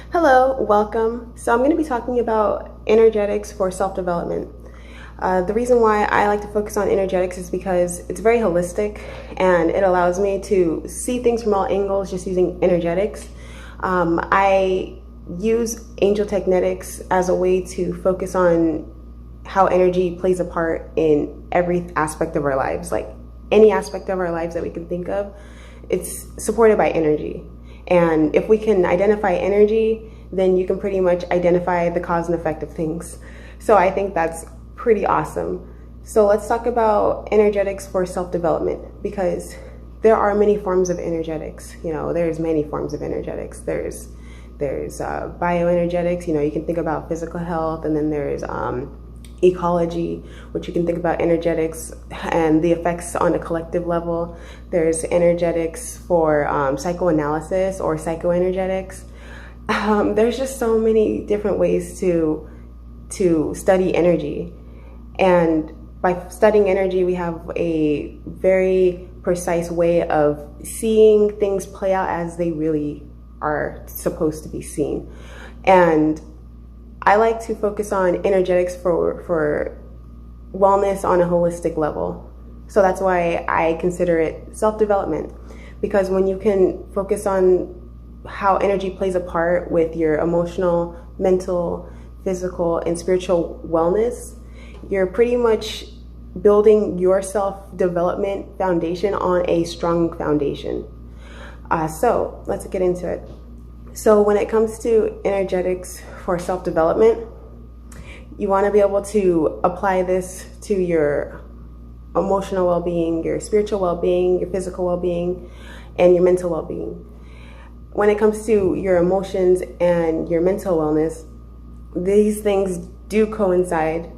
Hello, welcome. So I'm going to be talking about energetics for self-development. The reason why I like to focus on energetics is because it's very holistic and it allows me to see things from all angles just using energetics. I use angel technetics as a way to focus on how energy plays a part in every aspect of our lives, like any aspect of our lives that we can think of. It's supported by energy. And if we can identify energy, then you can pretty much identify the cause and effect of things. So I think that's pretty awesome. So let's talk about energetics for self-development, because there are many forms of energetics. You know, there's many forms of energetics. There's bioenergetics. You know, you can think about physical health, and then there's ecology, which you can think about energetics and the effects on a collective level. There's energetics for psychoanalysis or psychoenergetics. There's just so many different ways to study energy, and by studying energy we have a very precise way of seeing things play out as they really are supposed to be seen. And I like to focus on energetics for wellness on a holistic level. So that's why I consider it self-development, because when you can focus on how energy plays a part with your emotional, mental, physical, and spiritual wellness, you're pretty much building your self-development foundation on a strong foundation. So let's get into it. So when it comes to energetics for self-development, you want to be able to apply this to your emotional well-being, your spiritual well-being, your physical well-being, and your mental well-being. When it comes to your emotions and your mental wellness, these things do coincide.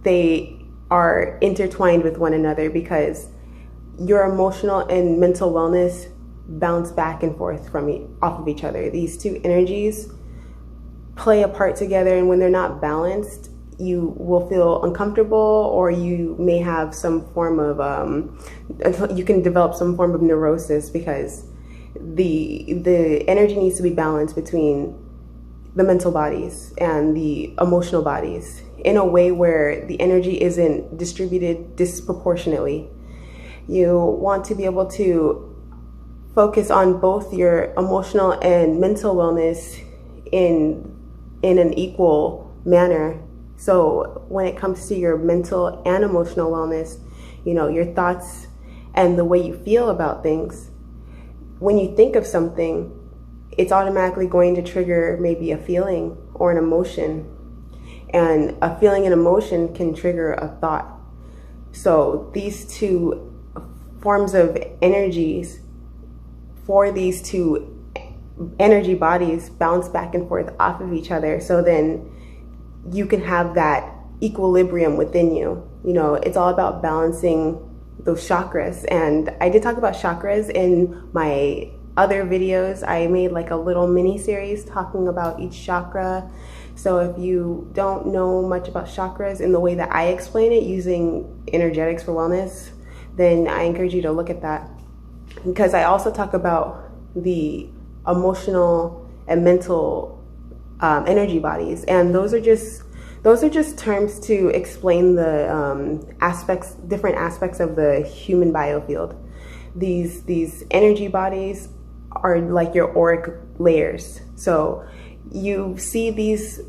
They are intertwined with one another, because your emotional and mental wellness bounce back and forth off of each other. These two energies play a part together, and when they're not balanced, you will feel uncomfortable, or you may have some form of you can develop some form of neurosis, because the energy needs to be balanced between the mental bodies and the emotional bodies in a way where the energy isn't distributed disproportionately. You want to be able to focus on both your emotional and mental wellness in an equal manner. So when it comes to your mental and emotional wellness, you know, your thoughts and the way you feel about things, when you think of something, it's automatically going to trigger maybe a feeling or an emotion. And a feeling and emotion can trigger a thought. So these two forms of energies, for these two energy bodies, bounce back and forth off of each other. So then you can have that equilibrium within you. You know, it's all about balancing those chakras. And I did talk about chakras in my other videos. I made like a little mini series talking about each chakra. So if you don't know much about chakras in the way that I explain it using energetics for wellness, then I encourage you to look at that. Because I also talk about the emotional and mental energy bodies, and those are just terms to explain the different aspects of the human biofield. These energy bodies are like your auric layers. So you see these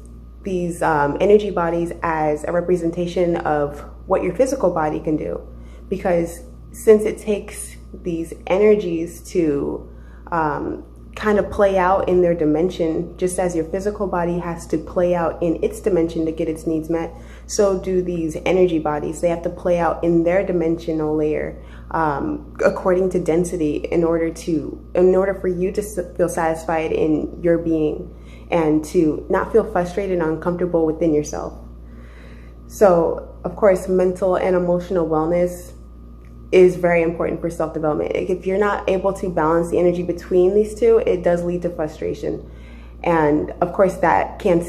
energy bodies as a representation of what your physical body can do, because since it takes these energies to kind of play out in their dimension, just as your physical body has to play out in its dimension to get its needs met, so do these energy bodies. They have to play out in their dimensional layer according to density in order for you to feel satisfied in your being and to not feel frustrated and uncomfortable within yourself. So of course, mental and emotional wellness is very important for self-development. If you're not able to balance the energy between these two, it does lead to frustration. And of course that can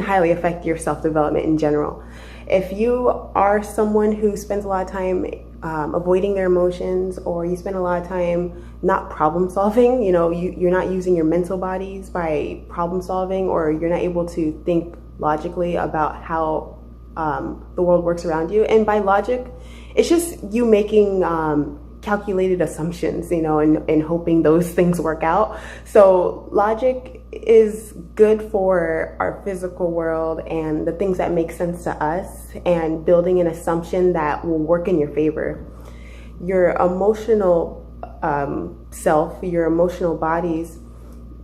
highly affect your self-development in general. If you are someone who spends a lot of time avoiding their emotions, or you spend a lot of time not problem solving. You know, you're not using your mental bodies by problem solving, or you're not able to think logically about how the world works around you. And by logic, it's just you making calculated assumptions, you know, and hoping those things work out. So logic is good for our physical world and the things that make sense to us, and building an assumption that will work in your favor. Your emotional self, your emotional bodies,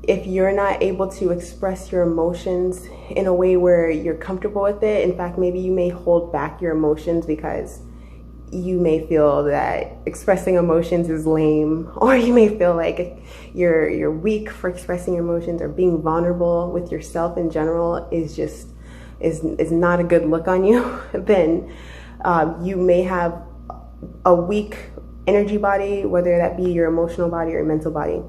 if you're not able to express your emotions in a way where you're comfortable with it, in fact, maybe you may hold back your emotions because you may feel that expressing emotions is lame, or you may feel like you're weak for expressing your emotions, or being vulnerable with yourself in general is not a good look on you, then you may have a weak energy body, whether that be your emotional body or your mental body.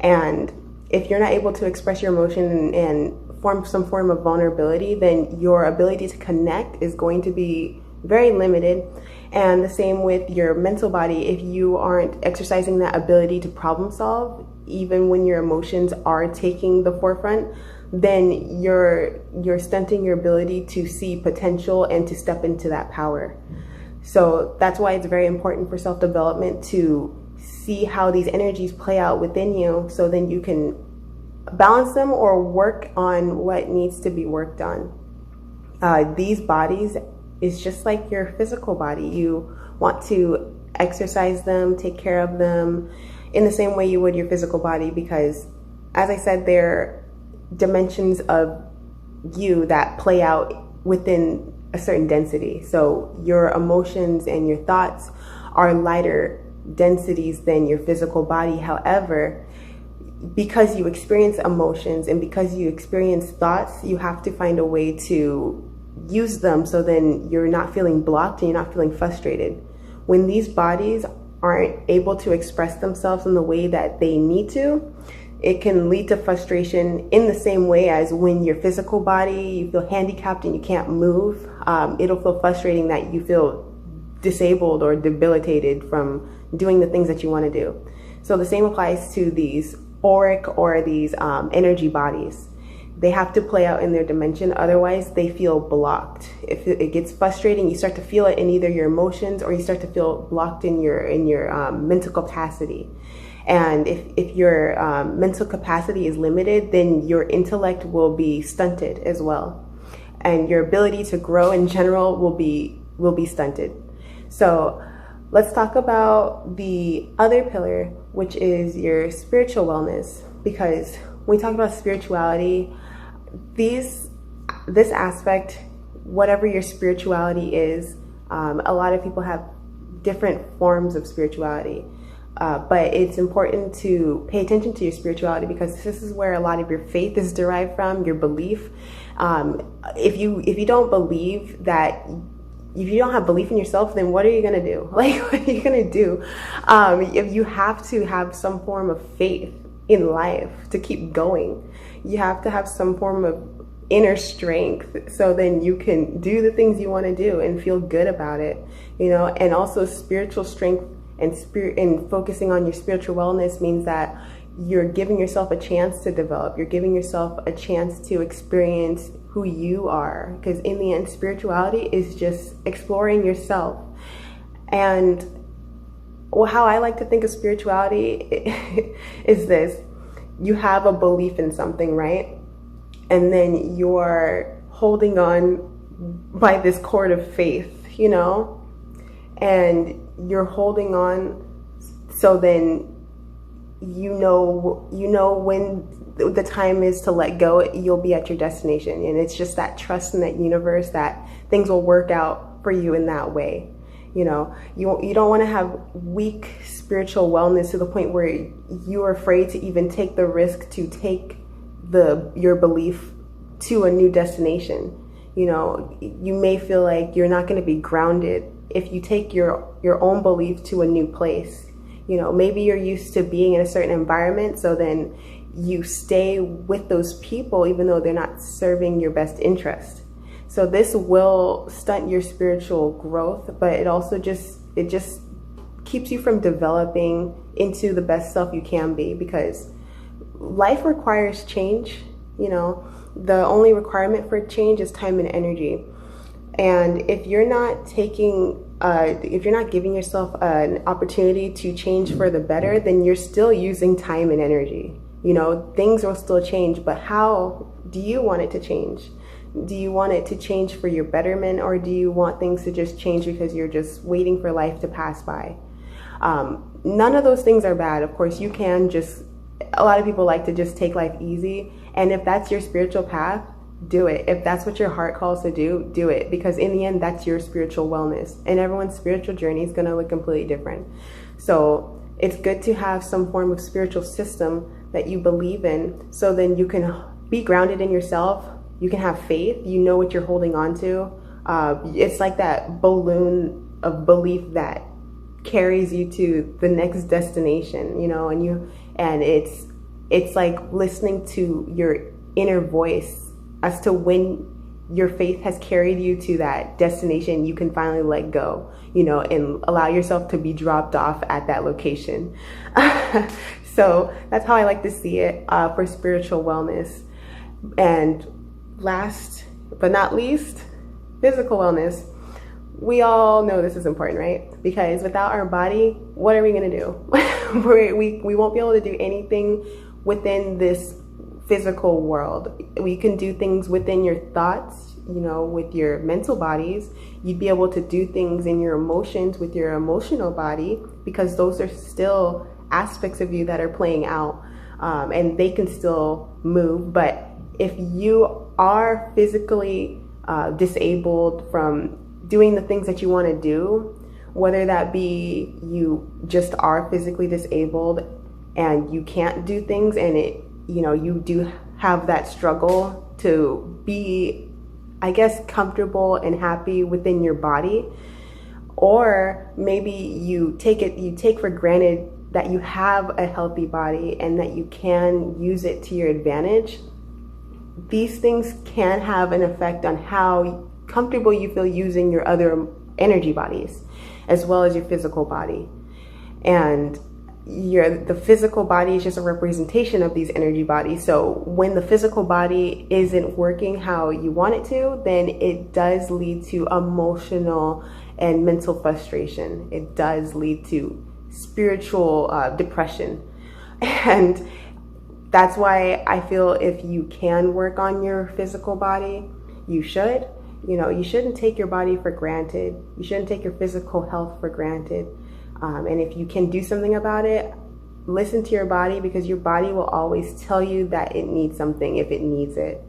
And if you're not able to express your emotion and form some form of vulnerability, then your ability to connect is going to be very limited. And the same with your mental body. If you aren't exercising that ability to problem solve, even when your emotions are taking the forefront, then you're stunting your ability to see potential and to step into that power. So that's why it's very important for self-development to see how these energies play out within you, so then you can balance them or work on what needs to be worked on. These bodies is just like your physical body. You want to exercise them, take care of them in the same way you would your physical body, because as I said, they're dimensions of you that play out within a certain density. So your emotions and your thoughts are lighter densities than your physical body. However, because you experience emotions and because you experience thoughts, you have to find a way to use them, so then you're not feeling blocked and you're not feeling frustrated. When these bodies aren't able to express themselves in the way that they need to, it can lead to frustration in the same way as when your physical body, you feel handicapped and you can't move. It'll feel frustrating that you feel disabled or debilitated from doing the things that you want to do. So the same applies to these auric or these energy bodies. They have to play out in their dimension, otherwise they feel blocked. If it gets frustrating, you start to feel it in either your emotions, or you start to feel blocked in your mental capacity. And if your mental capacity is limited, then your intellect will be stunted as well, and your ability to grow in general will be stunted. So let's talk about the other pillar, which is your spiritual wellness. Because when we talk about spirituality, this aspect, whatever your spirituality is, a lot of people have different forms of spirituality, but it's important to pay attention to your spirituality, because this is where a lot of your faith is derived from, your belief. If you don't believe that, if you don't have belief in yourself, then what are you gonna do? Like, what are you gonna do? If you have to have some form of faith in life to keep going, you have to have some form of inner strength, so then you can do the things you want to do and feel good about it, you know. And also spiritual strength and focusing on your spiritual wellness means that you're giving yourself a chance to develop. You're giving yourself a chance to experience who you are, because in the end, spirituality is just exploring yourself. And how I like to think of spirituality is this: you have a belief in something, right? And then you're holding on by this cord of faith, you know, and you're holding on, so then you know when the time is to let go, you'll be at your destination. And it's just that trust in that universe that things will work out for you in that way. You know, you don't want to have weak spiritual wellness to the point where you're afraid to even take the risk to take your belief to a new destination. You know, you may feel like you're not going to be grounded if you take your own belief to a new place. You know, maybe you're used to being in a certain environment, so then you stay with those people even though they're not serving your best interest. So this will stunt your spiritual growth, but it also just keeps you from developing into the best self you can be, because life requires change. You know, the only requirement for change is time and energy. And if you're not if you're not giving yourself an opportunity to change for the better, then you're still using time and energy. You know, things will still change, but how do you want it to change? Do you want it to change for your betterment, or do you want things to just change because you're just waiting for life to pass by? None of those things are bad. Of course, you can just, a lot of people like to just take life easy. And if that's your spiritual path, do it. If that's what your heart calls to do, do it. Because in the end, that's your spiritual wellness. And everyone's spiritual journey is going to look completely different. So it's good to have some form of spiritual system that you believe in, so then you can be grounded in yourself. You can have faith. You know what you're holding on to. It's like that balloon of belief that carries you to the next destination, you know, and it's like listening to your inner voice as to when your faith has carried you to that destination, you can finally let go, you know, and allow yourself to be dropped off at that location. So that's how I like to see it for spiritual wellness. And last but not least, physical wellness. We all know this is important, right? Because without our body, what are we going to do? we won't be able to do anything within this physical world. We can do things within your thoughts, you know, with your mental bodies. You'd be able to do things in your emotions with your emotional body, because those are still aspects of you that are playing out, and they can still move. But if you are physically disabled from doing the things that you want to do, whether that be you just are physically disabled and you can't do things, and you do have that struggle to be, I guess, comfortable and happy within your body, or maybe you take for granted that you have a healthy body and that you can use it to your advantage. These things can have an effect on how comfortable you feel using your other energy bodies, as well as your physical body. And the physical body is just a representation of these energy bodies. So when the physical body isn't working how you want it to, then it does lead to emotional and mental frustration. It does lead to spiritual depression. And that's why I feel if you can work on your physical body, you should. You know, you shouldn't take your body for granted. You shouldn't take your physical health for granted. And if you can do something about it, listen to your body, because your body will always tell you that it needs something if it needs it.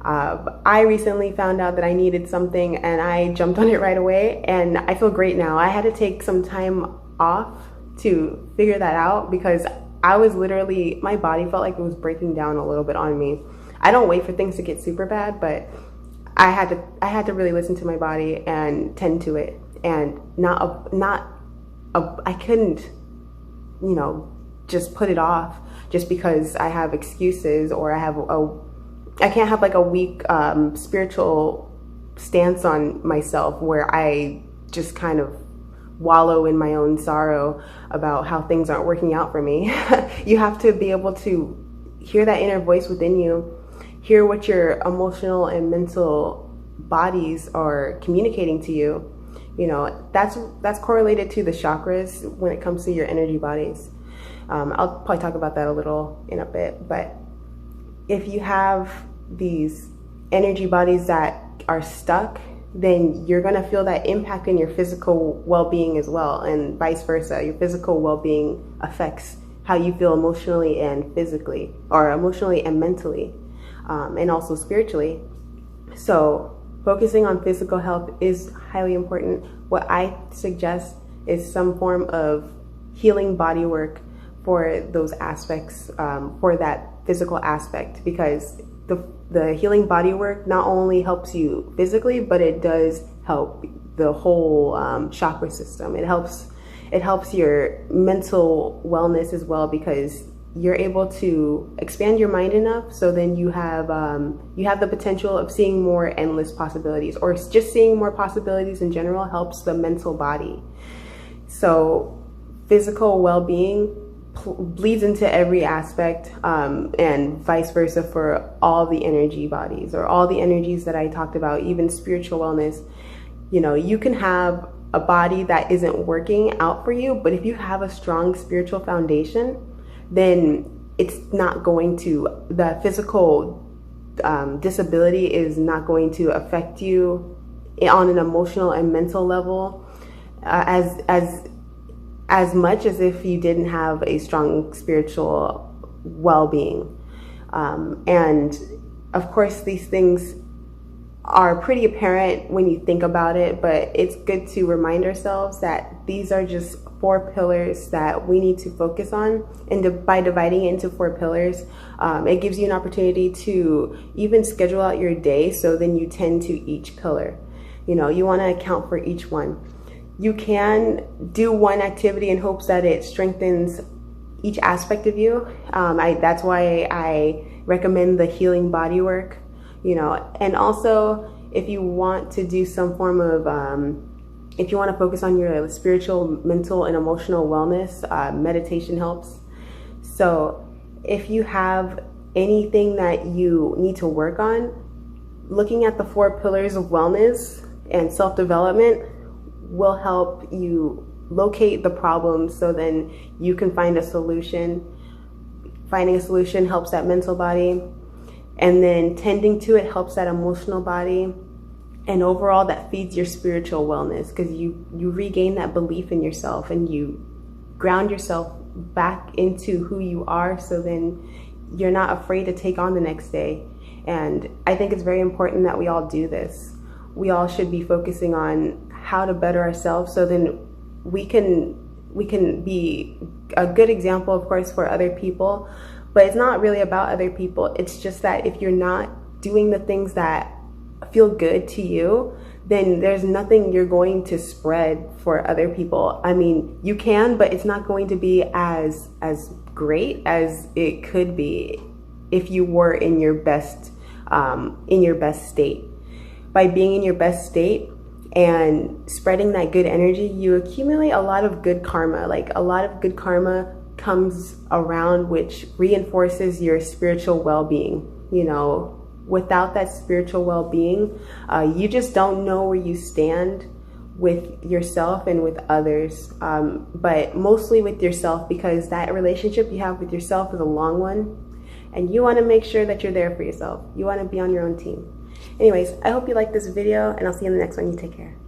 I recently found out that I needed something, and I jumped on it right away, and I feel great now. I had to take some time off to figure that out, because I was literally, my body felt like it was breaking down a little bit on me. I don't wait for things to get super bad, but I had to really listen to my body and tend to it, and I couldn't, you know, just put it off just because I have excuses, or I can't have like a weak spiritual stance on myself where I just kind of wallow in my own sorrow about how things aren't working out for me. You have to be able to hear that inner voice within you, hear what your emotional and mental bodies are communicating to you. You know, that's correlated to the chakras when it comes to your energy bodies. I'll probably talk about that a little in a bit, but if you have these energy bodies that are stuck, then you're going to feel that impact in your physical well-being as well, and vice versa. Your physical well-being affects how you feel emotionally and physically, or emotionally and mentally, and also spiritually. So focusing on physical health is highly important. What I suggest is some form of healing body work for those aspects, for that physical aspect, because the healing body work not only helps you physically, but it does help the whole chakra system. It helps your mental wellness as well, because you're able to expand your mind enough so then you have the potential of seeing more endless possibilities, or just seeing more possibilities in general helps the mental body. So physical well-being bleeds into every aspect, and vice versa for all the energy bodies, or all the energies that I talked about, even spiritual wellness. You know, you can have a body that isn't working out for you, but if you have a strong spiritual foundation, then it's not going to, the physical disability is not going to affect you on an emotional and mental level as much as if you didn't have a strong spiritual well-being. And of course, these things are pretty apparent when you think about it, but it's good to remind ourselves that these are just 4 pillars that we need to focus on. And by dividing it into 4 pillars, it gives you an opportunity to even schedule out your day so then you tend to each pillar. You know, you want to account for each one. You can do one activity in hopes that it strengthens each aspect of you. That's why I recommend the healing body work, you know. And also, if you want to do some form of, if you want to focus on your spiritual, mental, and emotional wellness, meditation helps. So if you have anything that you need to work on, looking at the 4 pillars of wellness and self-development will help you locate the problem, so then you can find a solution. Finding a solution helps that mental body, and then tending to it helps that emotional body, and overall that feeds your spiritual wellness, because you regain that belief in yourself and you ground yourself back into who you are, so then you're not afraid to take on the next day. And I think it's very important that we all do this. We all should be focusing on how to better ourselves, so then we can be a good example, of course, for other people. But it's not really about other people. It's just that if you're not doing the things that feel good to you, then there's nothing you're going to spread for other people. I mean, you can, but it's not going to be as great as it could be if you were in your best state. By being in your best state and spreading that good energy, you accumulate a lot of good karma. Like, a lot of good karma comes around, which reinforces your spiritual well-being. You know, without that spiritual well-being, you just don't know where you stand with yourself and with others, but mostly with yourself, because that relationship you have with yourself is a long one, and you want to make sure that you're there for yourself. You want to be on your own team. Anyways, I hope you like this video, and I'll see you in the next one. You take care.